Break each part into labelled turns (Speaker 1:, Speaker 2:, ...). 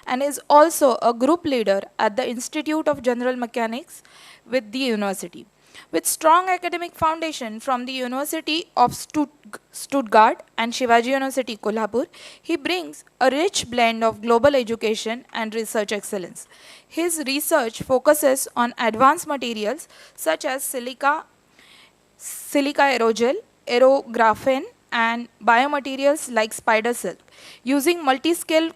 Speaker 1: and is also a group leader at the Institute of General Mechanics with the university. With strong academic foundation from the University of Stuttgart and Shivaji University Kolhapur, he brings a rich blend of global education and research excellence. His research focuses on advanced materials such as silica aerogel, aerographene, and biomaterials like spider silk, using multi-scale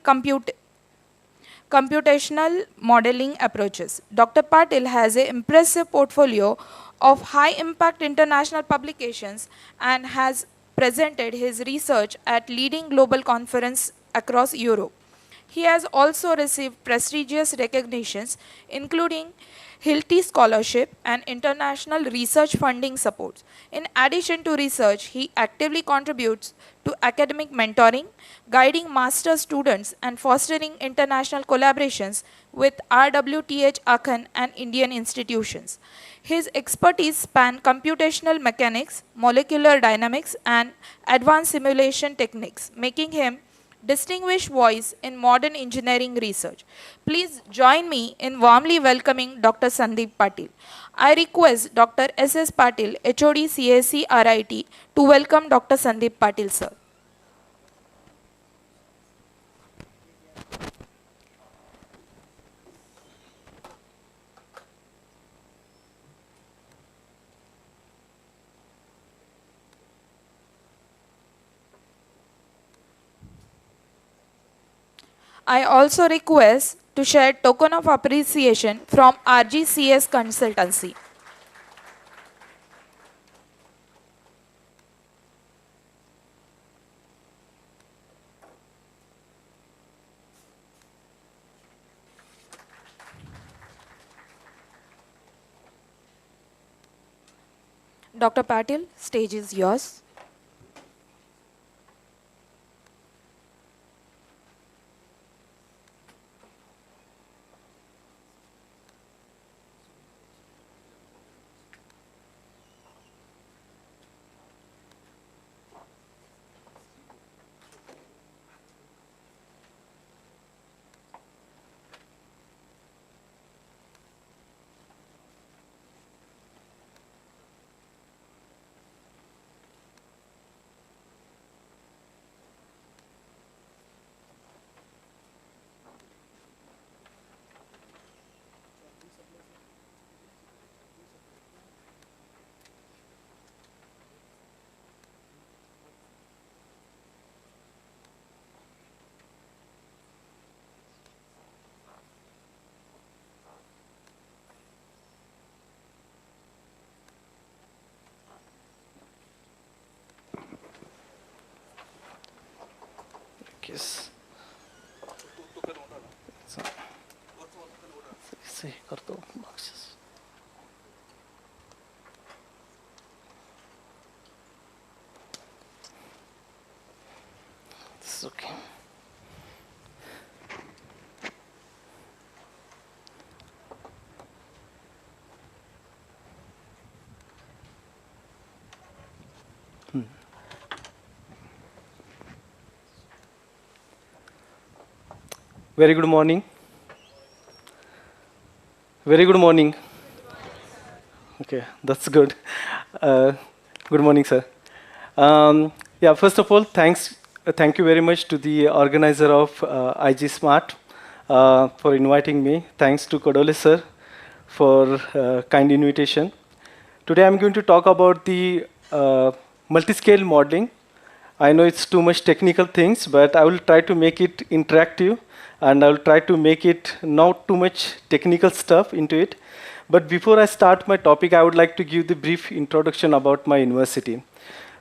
Speaker 1: computational modeling approaches. Dr. Patil has an impressive portfolio of high-impact international publications and has presented his research at leading global conferences across Europe. He has also received prestigious recognitions, including Hilti Scholarship and international research funding supports. In addition to research, he actively contributes to academic mentoring, guiding master students and fostering international collaborations with RWTH Aachen and Indian institutions. His expertise span computational mechanics, molecular dynamics, and advanced simulation techniques, making him distinguished voice in modern engineering research. Please join me in warmly welcoming Dr. Sandeep Patil. I request Dr. S.S. Patil, HOD CSE RIT, to welcome Dr. Sandeep Patil, sir. I also request to share token of appreciation from RGCS Consultancy. Dr. Patil, stage is yours.
Speaker 2: Yes. से कर दो बख्शिश okay. Very good morning. Very good morning. Okay, that's good. Good morning, sir. Yeah, first of all, thank you very much to the organizer of IG Smart for inviting me. Thanks to Kodole sir for kind invitation. Today I'm going to talk about the multi-scale modeling. I know it's too much technical things, but I will try to make it interactive, and I will try to make it not too much technical stuff into it. But before I start my topic, I would like to give the brief introduction about my university.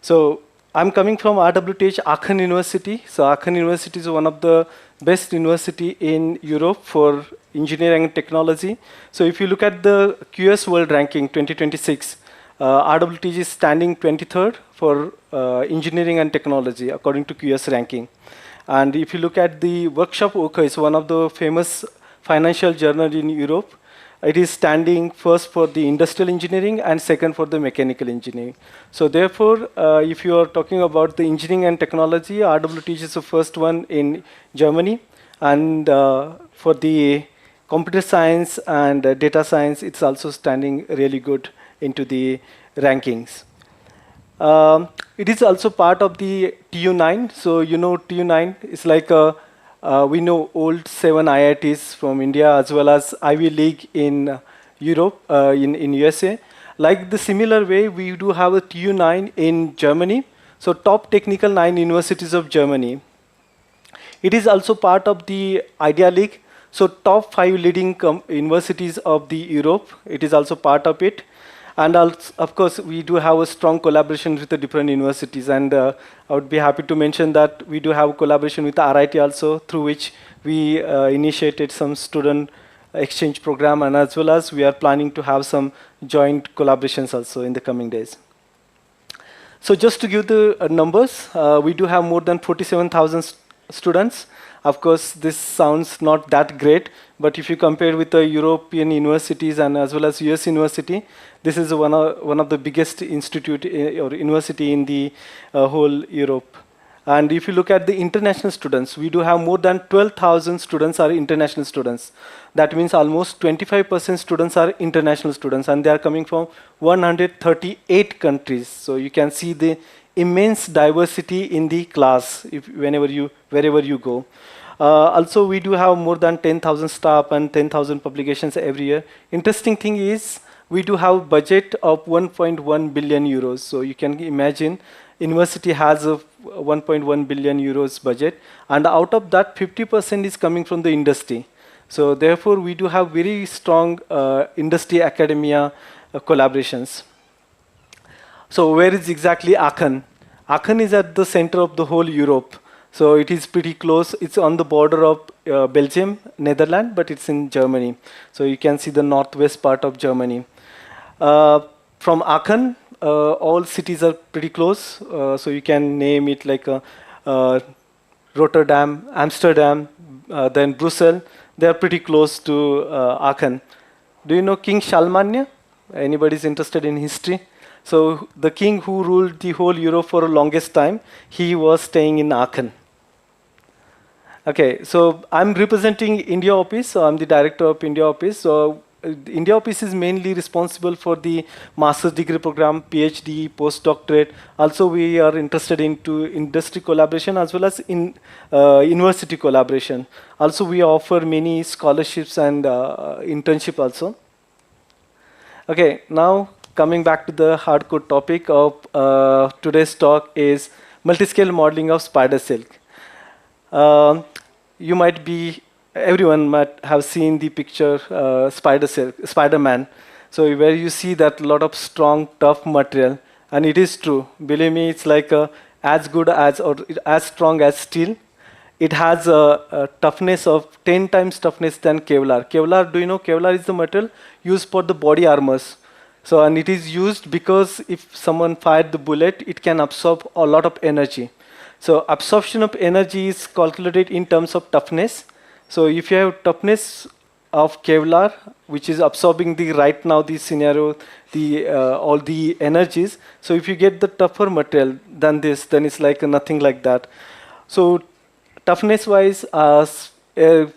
Speaker 2: So I'm coming from RWTH Aachen University. So Aachen University is one of the best university in Europe for engineering and technology. So if you look at the QS World Ranking 2026, RWTH is standing 23rd for engineering and technology according to QS ranking. And if you look at the Workshop Oka, it's one of the famous financial journal in Europe. It is standing first for the industrial engineering and second for the mechanical engineering. So therefore, if you are talking about the engineering and technology, RWTH is the first one in Germany. And for the computer science and data science, it's also standing really good into the rankings. It is also part of the TU9. So you know TU9 is like we know old 7 IITs from India as well as Ivy League in Europe, in USA. Like the similar way, we do have a TU9 in Germany. So top technical 9 universities of Germany. It is also part of the Idea League. So top 5 leading universities of the Europe, it is also part of it. And also, of course, we do have a strong collaboration with the different universities. And I would be happy to mention that we do have a collaboration with the RIT also, through which we initiated some student exchange program, and as well as we are planning to have some joint collaborations also in the coming days. So just to give the numbers, we do have more than 47,000 students. Of course, this sounds not that great, but if you compare with the European universities and as well as US university, this is one of the biggest institute or university in the whole Europe. And if you look at the international students, we do have more than 12,000 students are international students. That means almost 25% students are international students, and they are coming from 138 countries. So you can see the immense diversity in the class wherever you go. Also, we do have more than 10,000 staff and 10,000 publications every year. Interesting thing is, we do have budget of 1.1 billion euros. So you can imagine, university has a 1.1 billion euros budget, and out of that, 50% is coming from the industry. So therefore, we do have very strong industry academia collaborations. So where is exactly Aachen? Aachen is at the center of the whole Europe. So it is pretty close. It's on the border of Belgium, Netherlands, but it's in Germany. So you can see the northwest part of Germany. From Aachen, all cities are pretty close. So you can name it like Rotterdam, Amsterdam, then Brussels. They are pretty close to Aachen. Do you know King Charlemagne? Anybody is interested in history? So the king who ruled the whole Europe for the longest time, he was staying in Aachen. Okay, so I'm representing India office. So I'm the director of India office. So the India office is mainly responsible for the master's degree program, PhD, postdoctorate. Also, we are interested into industry collaboration as well as in university collaboration. Also, we offer many scholarships and internship also. Okay, now coming back to the hardcore topic of today's talk is multiscale modeling of spider silk. You might be, everyone might have seen the picture Spider-Man. So where you see that lot of strong, tough material, and it is true. Believe me, it's like as good as or as strong as steel. It has a toughness of 10 times toughness than Kevlar. Kevlar, do you know Kevlar is the material used for the body armors. So, and it is used because if someone fired the bullet, it can absorb a lot of energy. So absorption of energy is calculated in terms of toughness. So if you have toughness of Kevlar, which is absorbing the right now the scenario, the all the energies. So if you get the tougher material than this, then it's like nothing like that. So toughness-wise,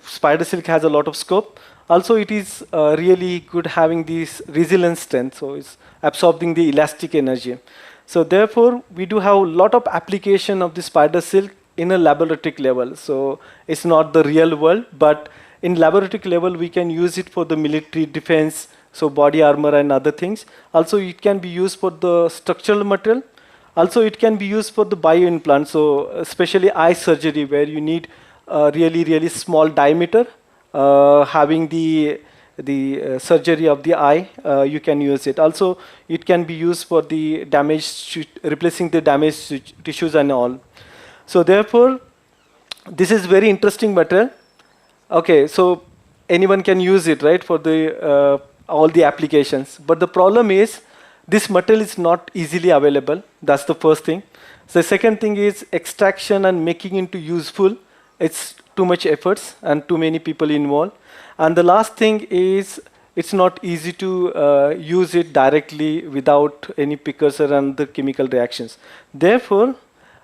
Speaker 2: spider silk has a lot of scope. Also, it is really good having this resilience strength. So it's absorbing the elastic energy. So therefore, we do have a lot of application of the spider silk in a laboratory level. So it's not the real world, but in laboratory level, we can use it for the military defense, so body armor and other things. Also, it can be used for the structural material. Also, it can be used for the bioimplant, so especially eye surgery, where you need really, really small diameter. Having the surgery of the eye, you can use it. Also, it can be used for the replacing the damaged tissues and all. So therefore, this is very interesting material. Okay, so anyone can use it, right, for the all the applications. But the problem is, this material is not easily available. That's the first thing. So the second thing is extraction and making it useful. It's too much efforts and too many people involved. And the last thing is, it's not easy to use it directly without any precursor and the chemical reactions. Therefore,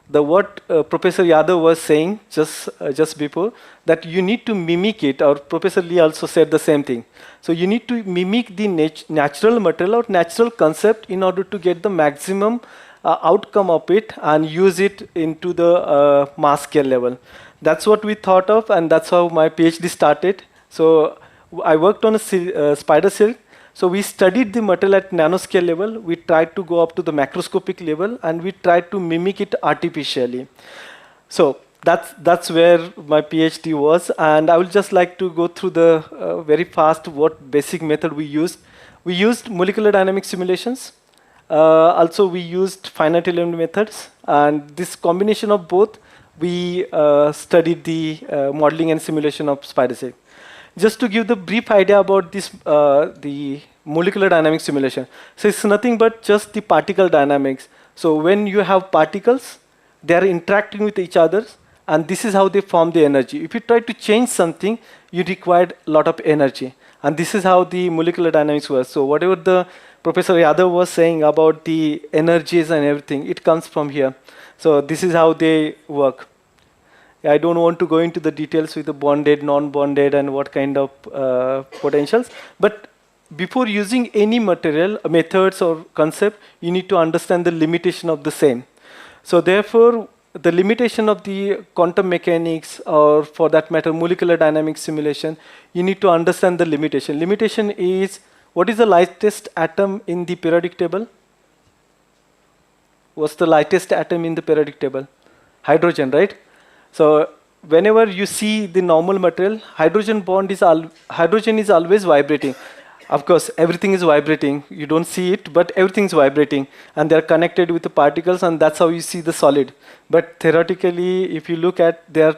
Speaker 2: the what Professor Yadav was saying just before, that you need to mimic it, or Professor Lee also said the same thing. So you need to mimic the natural material or natural concept in order to get the maximum outcome of it and use it into the mass scale level. That's what we thought of, and that's how my PhD started. So I worked on a spider silk. So we studied the material at nanoscale level. We tried to go up to the macroscopic level, and we tried to mimic it artificially. So that's where my PhD was, and I would just like to go through the very fast what basic method we used. We used molecular dynamic simulations. Also, we used finite element methods, and this combination of both, we studied the modeling and simulation of spider silk. Just to give the brief idea about this, the molecular dynamic simulation. So it's nothing but just the particle dynamics. So when you have particles, they are interacting with each other, and this is how they form the energy. If you try to change something, you require a lot of energy. And this is how the molecular dynamics works. So whatever the Professor Yadav was saying about the energies and everything, it comes from here. So this is how they work. I don't want to go into the details with the bonded, non-bonded, and what kind of potentials. But before using any material, methods or concept, you need to understand the limitation of the same. So therefore, the limitation of the quantum mechanics, or for that matter, molecular dynamics simulation, you need to understand the limitation. Limitation is, what is the lightest atom in the periodic table? What's the lightest atom in the periodic table? Hydrogen, right? So whenever you see the normal material, hydrogen is always vibrating. Of course, everything is vibrating. You don't see it, but everything is vibrating, and they're connected with the particles, and that's how you see the solid. But theoretically, if you look at, they're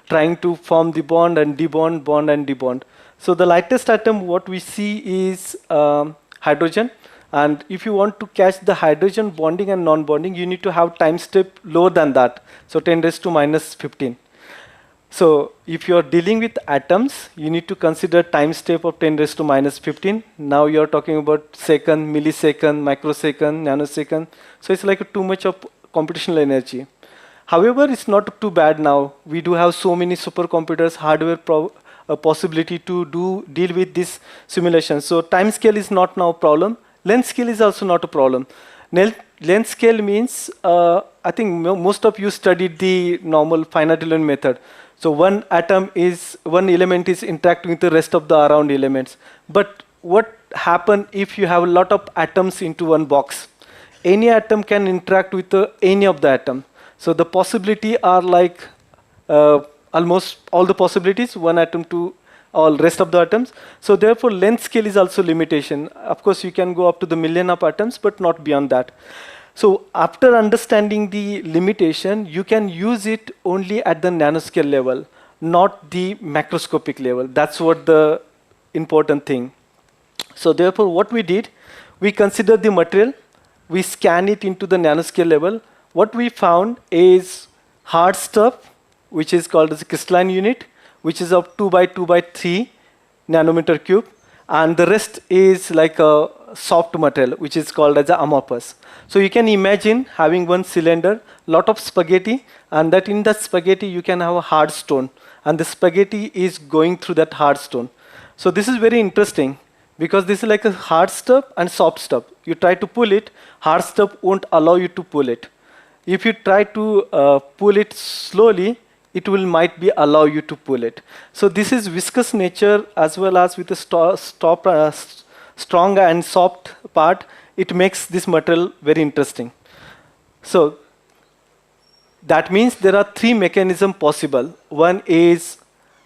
Speaker 2: trying to form the bond and debond, bond and debond. So the lightest atom, what we see is hydrogen. And if you want to catch the hydrogen bonding and non-bonding, you need to have time step lower than that. So 10 raised to minus 15. So if you're dealing with atoms, you need to consider time step of 10 raised to minus 15. Now you're talking about second, millisecond, microsecond, nanosecond. So it's like too much of computational energy. However, it's not too bad now. We do have so many supercomputers, hardware possibility to deal with this simulation. So time scale is not now a problem. Length scale is also not a problem. Length scale means, I think most of you studied the normal finite element method. So one element is interacting with the rest of the around elements. But what happens if you have a lot of atoms into one box? Any atom can interact with any of the atom. So the possibility are like almost all the possibilities, one atom to all rest of the atoms. So therefore, length scale is also limitation. Of course, you can go up to the million of atoms, but not beyond that. So after understanding the limitation, you can use it only at the nanoscale level, not the macroscopic level. That's what the important thing. So therefore, what we did, we considered the material, we scan it into the nanoscale level. What we found is hard stuff, which is called as a crystalline unit, which is of 2 by 2 by 3 nanometer cube, and the rest is like a soft material, which is called as amorphous. So you can imagine having one cylinder, lot of spaghetti, and that in that spaghetti you can have a hard stone, and the spaghetti is going through that hard stone. So this is very interesting, because this is like a hard stuff and soft stuff. You try to pull it, hard stuff won't allow you to pull it. If you try to pull it slowly, it might be allow you to pull it. So this is viscous nature, as well as with a strong and soft part. It makes this material very interesting. So that means there are 3 mechanisms possible. One is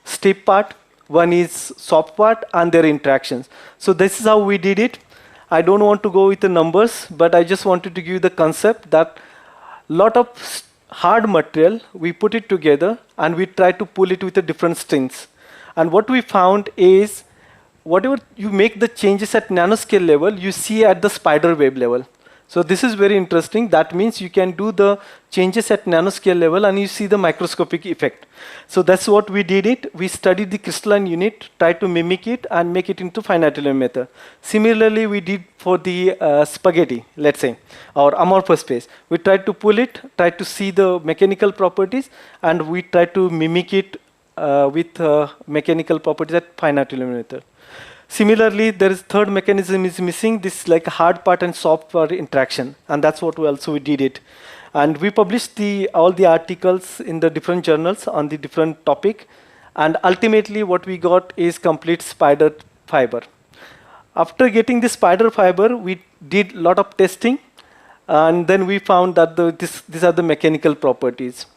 Speaker 2: stiff part, one is soft part, and their interactions. So this is how we did it. I don't want to go with the numbers, but I just wanted to give you the concept that lot of hard material, we put it together and we try to pull it with the different strings. And what we found is, whatever you make the changes at nanoscale level, you see at the spider web level. So this is very interesting. That means you can do the changes at nanoscale level and you see the microscopic effect. So that's what we did it. We studied the crystalline unit, tried to mimic it and make it into finite element method. Similarly, we did for the spaghetti, let's say, or amorphous space. We tried to pull it, tried to see the mechanical properties, and we tried to mimic it with mechanical properties at finite element method. Similarly, there is third mechanism is missing, this like hard part and soft part interaction, and that's what we did it. And we published all the articles in the different journals on the different topic, and ultimately what we got is complete spider fiber. After getting the spider fiber, we did a lot of testing, and then we found that these are the mechanical properties.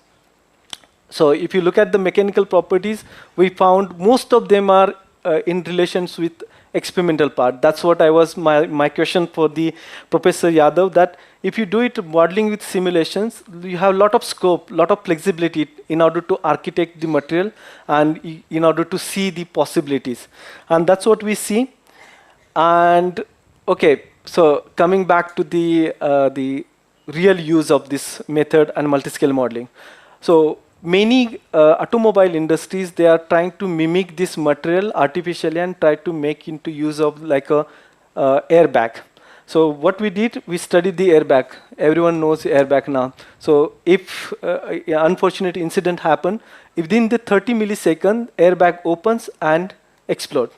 Speaker 2: So if you look at the mechanical properties, we found most of them are in relations with experimental part. That's what my question for the Professor Yadav, that if you do it modeling with simulations, you have a lot of scope, lot of flexibility in order to architect the material and in order to see the possibilities. And that's what we see. And okay, so coming back to the real use of this method and multiscale modeling. So many automobile industries, they are trying to mimic this material artificially and try to make into use of like a airbag. So what we did, we studied the airbag. Everyone knows the airbag now. So if unfortunate incident happen, within the 30 millisecond, airbag opens and explodes.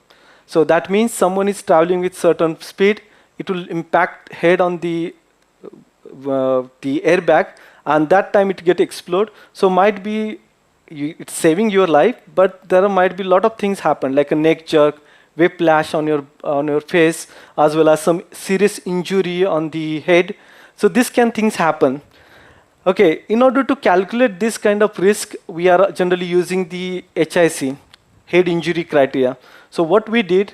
Speaker 2: So that means someone is traveling with certain speed, it will impact head on the airbag, and that time it get explode. So might be it's saving your life, but there might be a lot of things happen, like a neck jerk, whiplash on your face, as well as some serious injury on the head. So things happen. Okay, in order to calculate this kind of risk, we are generally using the HIC, head injury criteria. So what we did,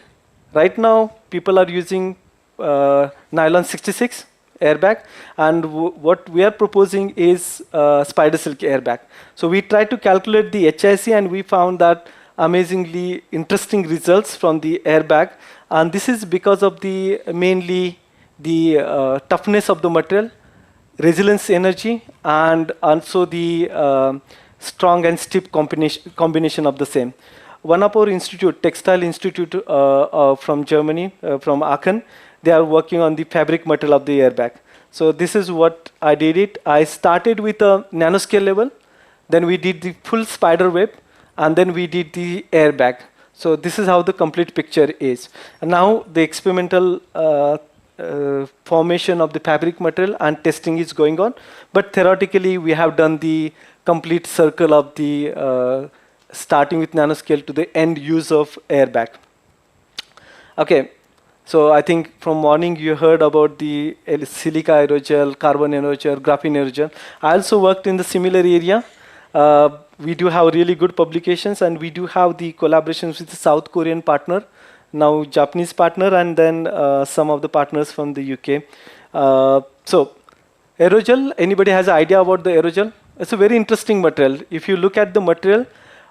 Speaker 2: right now people are using nylon 66 airbag, and what we are proposing is spider silk airbag. So we tried to calculate the HIC, and we found that amazingly interesting results from the airbag, and this is because of mainly the toughness of the material, resilience energy, and also the strong and stiff combination of the same. One of our institute, Textile Institute from Germany, from Aachen, they are working on the fabric material of the airbag. So this is what I did it. I started with a nanoscale level, then we did the full spider web, and then we did the airbag. So this is how the complete picture is. And now the experimental formation of the fabric material and testing is going on. But theoretically, we have done the complete circle of the starting with nanoscale to the end use of airbag. Okay, so I think from morning you heard about the silica aerogel, carbon aerogel, graphene aerogel. I also worked in the similar area. We do have really good publications, and we do have the collaborations with the South Korean partner, now Japanese partner, and then some of the partners from the UK. So aerogel, anybody has an idea about the aerogel? It's a very interesting material. If you look at the material,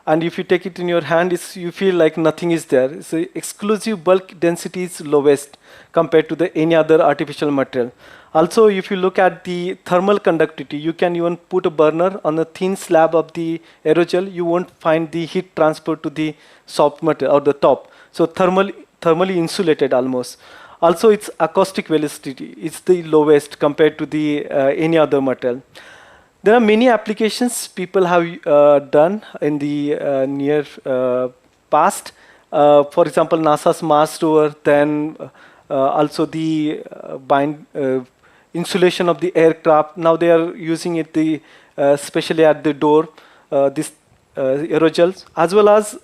Speaker 2: and if you take it in your hand, you feel like nothing is there. So exclusive bulk density is lowest compared to any other artificial material. Also, if you look at the thermal conductivity, you can even put a burner on a thin slab of the aerogel. You won't find the heat transfer to the soft material or the top. So thermally insulated almost. Also, its acoustic velocity is the lowest compared to any other material. There are many applications people have done in the near past. For example, NASA's Mars rover, then also the insulation of the aircraft. Now they are using it especially at the door, this aerogels, as well as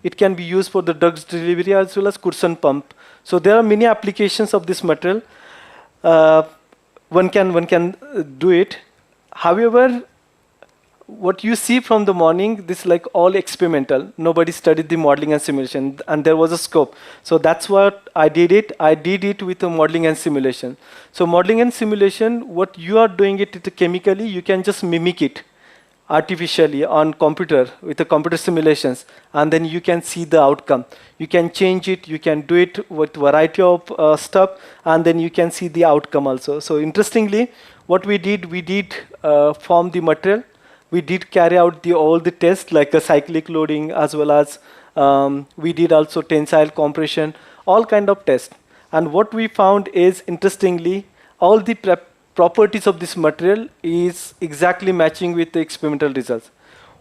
Speaker 2: it can be used for the drugs delivery as well as cushion pump. So there are many applications of this material. One can do it. However, what you see from the morning, this is like all experimental. Nobody studied the modeling and simulation, and there was a scope. So that's what I did it. I did it with the modeling and simulation. So modeling and simulation, what you are doing it chemically, you can just mimic it. artificially on computer with the computer simulations, and then you can see the outcome. You can change it, you can do it with variety of stuff, and then you can see the outcome also. So interestingly, what we did form the material. We did carry out all the tests like a cyclic loading, as well as we did also tensile compression, all kind of tests. And what we found is, interestingly, all the properties of this material is exactly matching with the experimental results.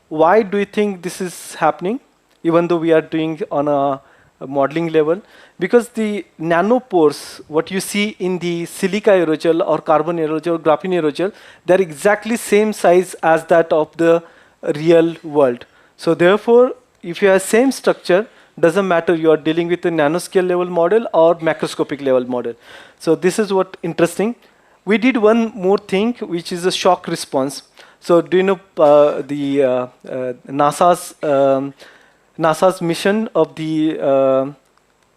Speaker 2: Why do you think this is happening, even though we are doing on a modeling level? Because the nanopores, what you see in the silica aerogel or carbon aerogel or graphene aerogel, they're exactly same size as that of the real world. So therefore, if you have same structure, doesn't matter you are dealing with a nanoscale level model or macroscopic level model. So this is what interesting. We did one more thing, which is a shock response. So do you know NASA's mission of the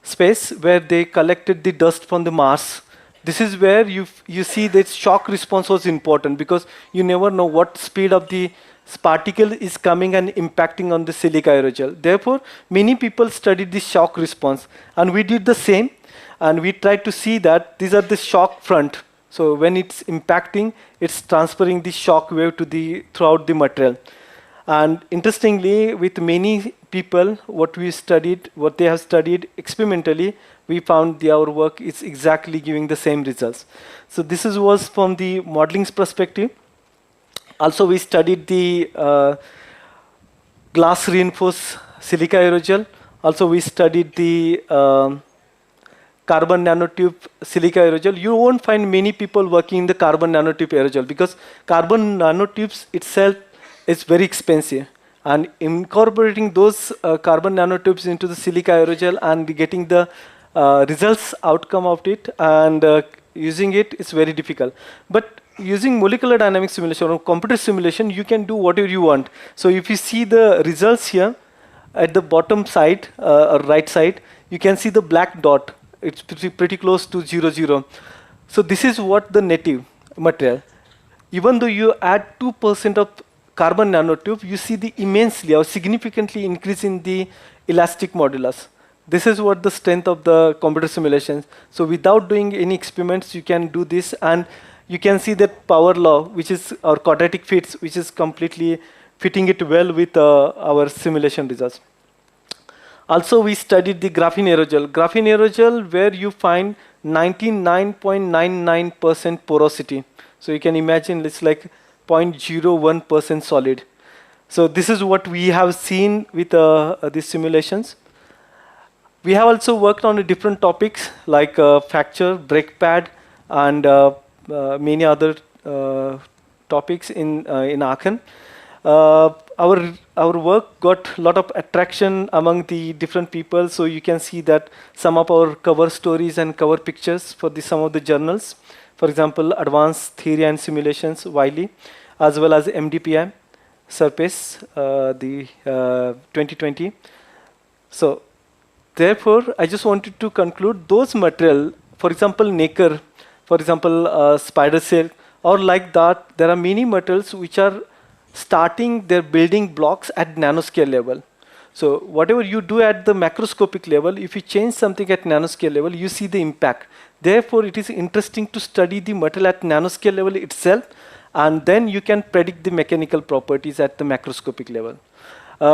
Speaker 2: space, where they collected the dust from the Mars? This is where you see that shock response was important, because you never know what speed of the particle is coming and impacting on the silica aerogel. Therefore, many people studied the shock response, and we did the same, and we tried to see that these are the shock front. So when it's impacting, it's transferring the shock wave to throughout the material. And interestingly, with many people, what they have studied experimentally, we found our work is exactly giving the same results. So this was from the modeling perspective. Also, we studied the glass reinforced silica aerogel. Also, we studied the carbon nanotube silica aerogel. You won't find many people working in the carbon nanotube aerogel, because carbon nanotubes itself is very expensive. And incorporating those carbon nanotubes into the silica aerogel and getting the results outcome of it and using it is very difficult. But using molecular dynamics simulation or computer simulation, you can do whatever you want. So if you see the results here at the bottom side or right side, you can see the black dot. It's pretty close to 0, 0. So this is what the native material. Even though you add 2% of carbon nanotube, you see the immensely or significantly increase in the elastic modulus. This is what the strength of the computer simulations. So without doing any experiments, you can do this, and you can see that power law, which is our quadratic fits, which is completely fitting it well with our simulation results. Also, we studied the graphene aerogel. Graphene aerogel, where you find 99.99% porosity. So you can imagine it's like 0.01% solid. So this is what we have seen with these simulations. We have also worked on different topics like fracture, brake pad, and many other topics in Aachen. Our work got a lot of attraction among the different people. So you can see that some of our cover stories and cover pictures for some of the journals. For example, Advanced Theory and Simulations, Wiley, as well as MDPI, Surface, the 2020. So therefore, I just wanted to conclude those material, for example, nacre, for example, spider silk, or like that, there are many materials which are starting their building blocks at nanoscale level. So whatever you do at the macroscopic level, if you change something at nanoscale level, you see the impact. Therefore, it is interesting to study the material at nanoscale level itself, and then you can predict the mechanical properties at the macroscopic level.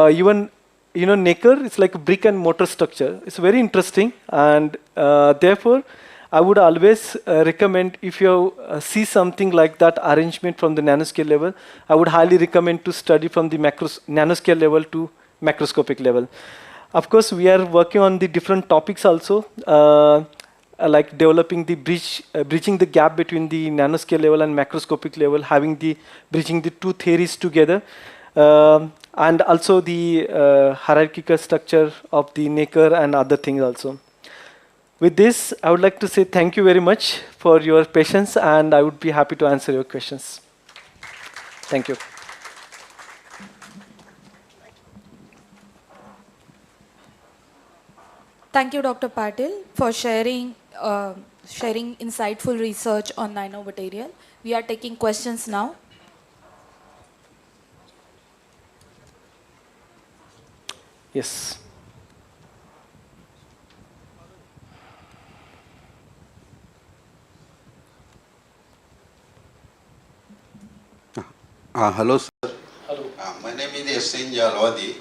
Speaker 2: Even nacre is like a brick and mortar structure. It's very interesting, and therefore, I would always recommend, if you see something like that arrangement from the nanoscale level, I would highly recommend to study from the nanoscale level to macroscopic level. Of course, we are working on the different topics also, like developing the bridging the gap between the nanoscale level and macroscopic level, bridging the two theories together, and also the hierarchical structure of the nacre and other things also. With this, I would like to say thank you very much for your patience, and I would be happy to answer your questions. Thank you.
Speaker 1: Thank you, Dr. Patil, for sharing insightful research on nanomaterial. We are taking questions now.
Speaker 2: Yes.
Speaker 3: Hello, sir.
Speaker 2: Hello.
Speaker 3: My name is Yasin Jalwadi,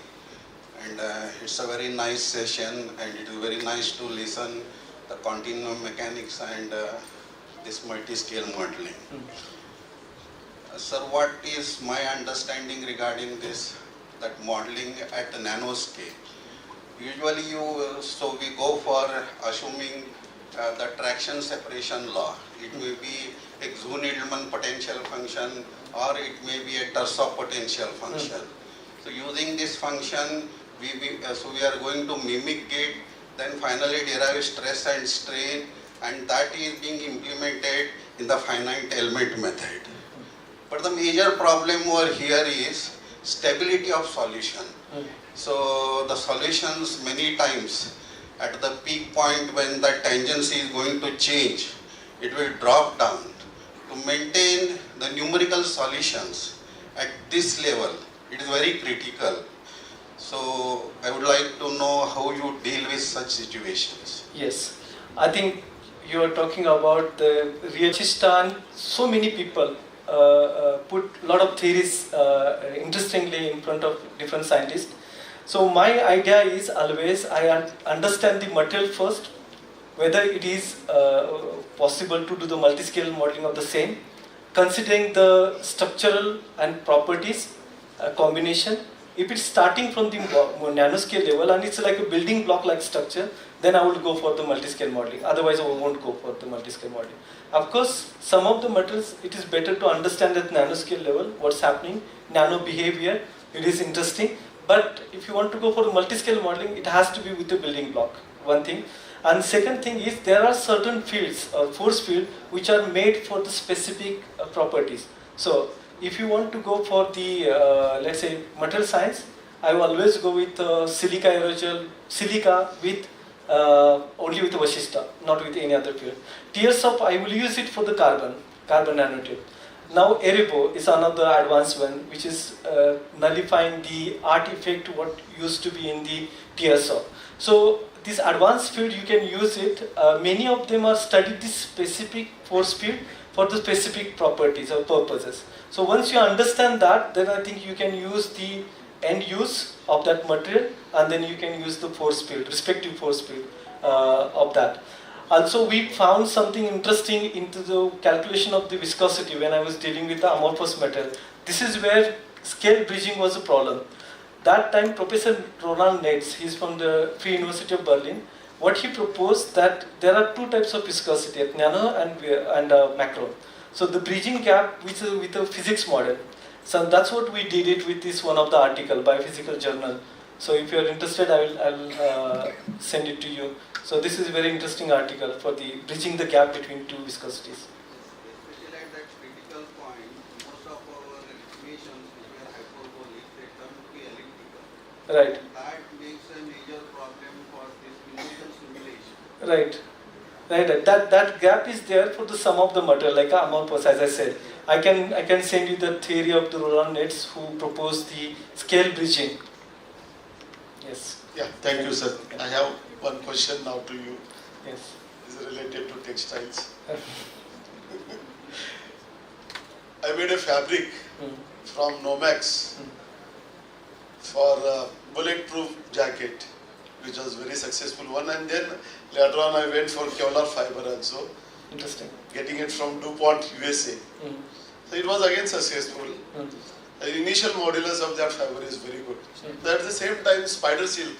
Speaker 3: and it's a very nice session, and it is very nice to listen the continuum mechanics and this multi-scale modeling. Sir, what is my understanding regarding this, that modeling at the nanoscale? Usually we go for assuming the traction separation law. It may be a Zhu-Needleman potential function, or it may be a Tersov potential function. So using this function, we are going to mimic it, then finally derive stress and strain, and that is being implemented in the finite element method. But the major problem over here is stability of solution. So the solutions many times at the peak point when the tangency is going to change, it will drop down. To maintain the numerical solutions at this level, it is very critical. So I would like to know how you deal with such situations.
Speaker 2: Yes, I think you are talking about the real Pakistan. So many people put a lot of theories interestingly in front of different scientists. So my idea is always I understand the material first, whether it is possible to do the multi-scale modeling of the same, considering the structural and properties combination. If it's starting from the nanoscale level and it's like a building block like structure, then I will go for the multi-scale modeling. Otherwise, I won't go for the multi-scale modeling. Of course, some of the materials, it is better to understand at nanoscale level what's happening, nano behavior, it is interesting. But if you want to go for the multi-scale modeling, it has to be with the building block, one thing. And second thing is there are certain fields, force field, which are made for the specific properties. So if you want to go for the, let's say, material science, I will always go with silica aerogel, silica with only with Vashishta, not with any other field. TSOP, I will use it for the carbon nanotube. Now Erebo is another advanced one, which is nullifying the art effect what used to be in the TSOP. So this advanced field, you can use it. Many of them are studied this specific force field for the specific properties or purposes. So once you understand that, then I think you can use the end use of that material, and then you can use the force field, respective force field of that. Also, we found something interesting into the calculation of the viscosity when I was dealing with the amorphous metal. This is where scale bridging was a problem. That time, Professor Roland Netz, he's from the Free University of Berlin, what he proposed that there are two types of viscosity, at nano and macro. So the bridging gap with a physics model. So that's what we did it with this one of the article, Biophysical Journal. So if you're interested, I'll send it to you. So this is a very interesting article for the bridging the gap between two viscosities.
Speaker 3: Especially at that critical point, most of our equations which were hyperbolic, they turn to be elliptical.
Speaker 2: Right.
Speaker 3: That makes a major problem for this numerical simulation.
Speaker 2: Right. Right. That gap is there for the sum of the material, like amorphous, as I said. I can send you the theory of the Roland Netz who proposed the scale bridging. Yes.
Speaker 4: Yeah, thank you, sir. I have one question now to you.
Speaker 2: Yes.
Speaker 4: It's related to textiles. I made a fabric from Nomex for a bulletproof jacket, which was very successful one. And then later on, I went for Kevlar fiber also,
Speaker 2: Interesting.
Speaker 4: getting it from DuPont, USA. So it was again successful. The initial modulus of that fiber is very good. But at the same time, spider silk,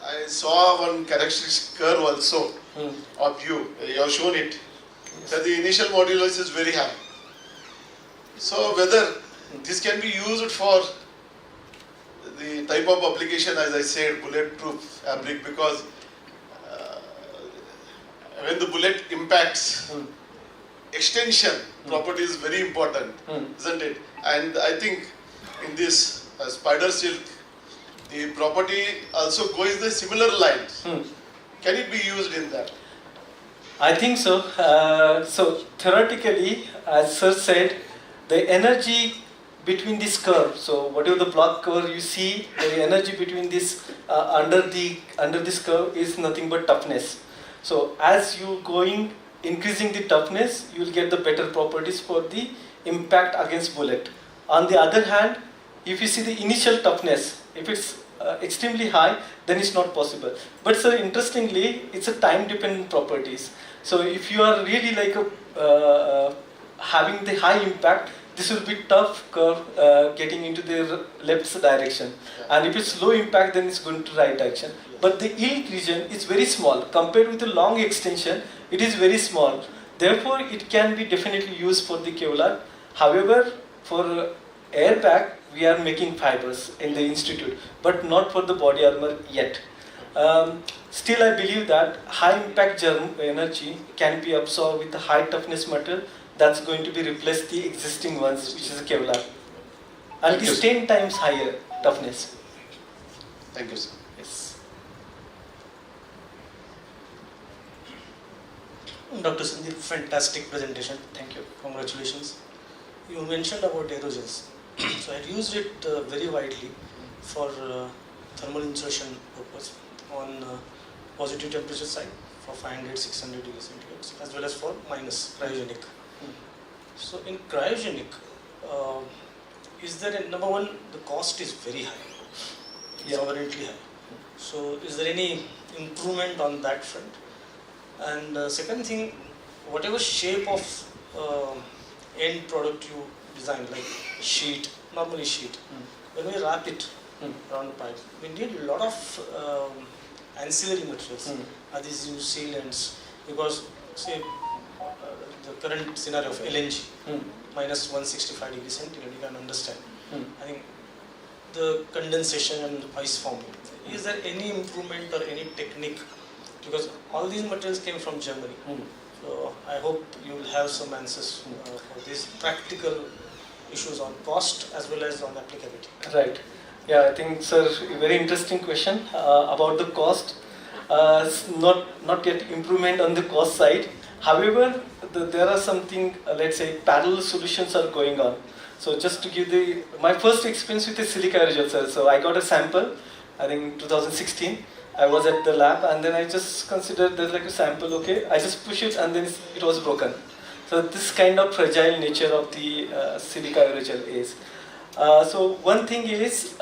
Speaker 4: I saw one characteristic curve also of you. You have shown it. That the initial modulus is very high. So whether this can be used for the type of application, as I said, bulletproof fabric, because when the bullet impacts, extension property is very important, isn't it? And I think in this spider silk, the property also goes the similar lines. Can it be used in that?
Speaker 2: I think so. So theoretically, as Sir said, the energy between this curve. So whatever the block curve you see, the energy between this under this curve is nothing but toughness. So as you increasing the toughness, you will get the better properties for the impact against bullet. On the other hand, if you see the initial toughness, if it's extremely high, then it's not possible. But sir, interestingly, it's a time-dependent properties. So if you are really like having the high impact, this will be tough curve getting into the left direction. And if it's low impact, then it's going to right direction. But the yield region is very small. Compared with the long extension, it is very small. Therefore, it can be definitely used for the Kevlar. However, for airbag, we are making fibers in the institute, but not for the body armor yet. Still, I believe that high impact germ energy can be absorbed with the high toughness material that's going to be replace the existing ones, which is a Kevlar. And it is 10 times higher toughness.
Speaker 4: Thank you, sir.
Speaker 2: Yes.
Speaker 5: Dr. Sandeep, fantastic presentation.
Speaker 2: Thank you.
Speaker 5: Congratulations. You mentioned about aerogels. So I had used it very widely for thermal insertion purpose on positive temperature side for 500, 600 degrees centigrade, as well as for minus cryogenic. So in cryogenic, is there a, number one, the cost is very high, exorbitantly high. So is there any improvement on that front? And second thing, whatever shape of end product you design, like sheet, normally sheet, when we wrap it around the pipe, we need a lot of ancillary materials. These use sealants, because say the current scenario of LNG, minus 165 degrees centigrade, you can understand. I think the condensation and ice forming. Is there any improvement or any technique? Because all these materials came from Germany. So I hope you will have some answers for these practical issues on cost as well as on applicability.
Speaker 2: Right. Yeah, I think, sir, a very interesting question about the cost. Not yet improvement on the cost side. However, there are something, let's say, parallel solutions are going on. So just to give my first experience with the silica aerogel, sir. So I got a sample, I think 2016. I was at the lab, and then I just considered there's like a sample, okay. I just push it, and then it was broken. So this kind of fragile nature of the silica aerogel is. So one thing is,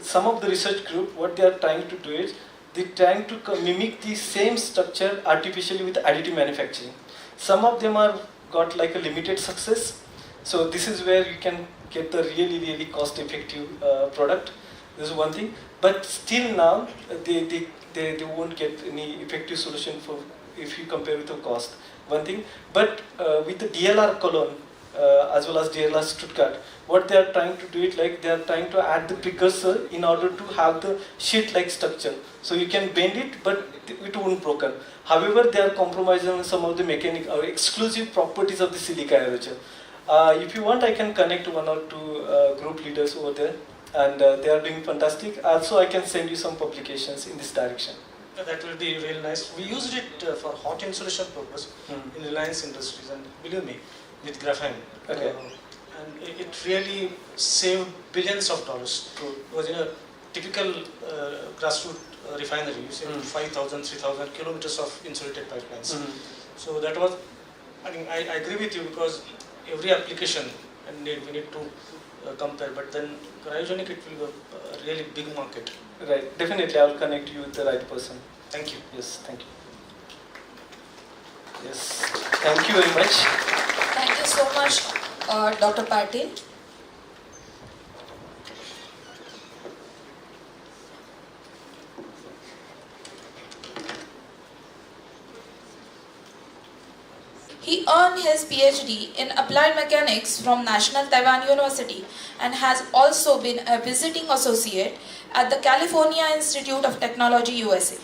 Speaker 2: some of the research group, what they are trying to do is, they're trying to mimic the same structure artificially with additive manufacturing. Some of them are got like a limited success. So this is where you can get the really cost-effective product. This is one thing. But still now, they won't get any effective solution for if you compare with the cost. One thing. But with the DLR Cologne, as well as DLR Stuttgart, what they are trying to do it like they are trying to add the precursor in order to have the sheet-like structure. So you can bend it, but it won't broken. However, they are compromising on some of the mechanical or exclusive properties of the silica aerogel. If you want, I can connect one or two group leaders over there, and they are doing fantastic. Also, I can send you some publications in this direction.
Speaker 5: That will be really nice. We used it for hot insulation purpose in Reliance Industries, and believe me, with graphene.
Speaker 2: Okay.
Speaker 5: And it really saved billions of dollars. Because in a typical grassroots refinery, you save 5,000, 3,000 kilometers of insulated pipelines. So that was, I think I agree with you, because every application and we need to compare, but then cryogenic, it will be a really big market.
Speaker 2: Right, definitely I will connect you with the right person.
Speaker 5: Thank you.
Speaker 2: Yes, thank you. Yes, thank you very much.
Speaker 1: Thank you so much, Dr. Patil. He earned his PhD in Applied Mechanics from National Taiwan University and has also been a visiting associate at the California Institute of Technology, USA.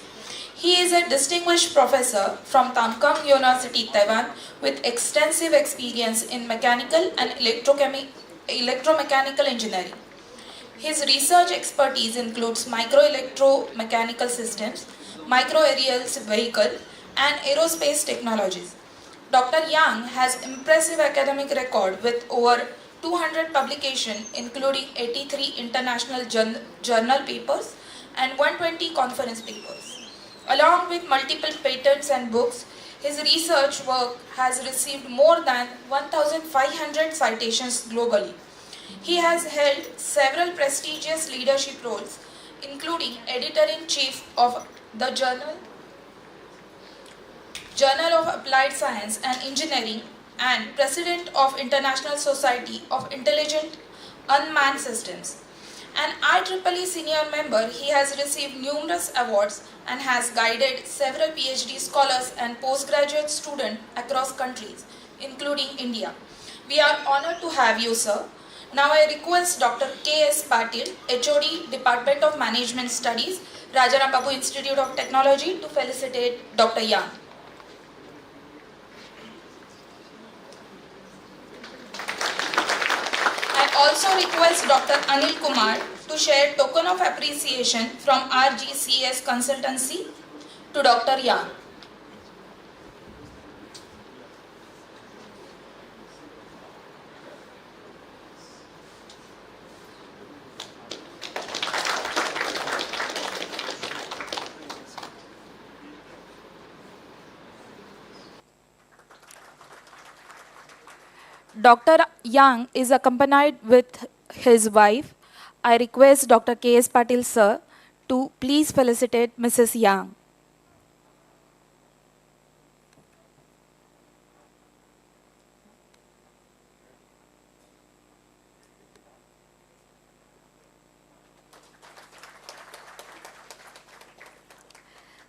Speaker 1: He is a distinguished professor from Tamkang University, Taiwan, with extensive experience in mechanical and electromechanical engineering. His research expertise includes micro-electromechanical systems, micro-aerials vehicle, and aerospace technologies. Dr. Yang has impressive academic record with over 200 publications, including 83 international journal papers and 120 conference papers. Along with multiple patents and books, his research work has received more than 1,500 citations globally. He has held several prestigious leadership roles, including editor-in-chief of the Journal of Applied Science and Engineering and President of International Society of Intelligent Unmanned Systems. An IEEE senior member, he has received numerous awards and has guided several PhD scholars and postgraduate students across countries, including India. We are honored to have you, sir. Now I request Dr. K.S. Patil, HOD, Department of Management Studies, Rajaram Babu Institute of Technology, to felicitate Dr. Yang. I also request Dr. Anil Kumar to share token of appreciation from RGCS Consultancy to Dr. Yang. Dr. Yang is accompanied with his wife. I request Dr. K.S. Patil, sir, to please felicitate Mrs. Yang.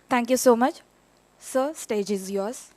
Speaker 1: Thank you so much. Sir, stage is yours.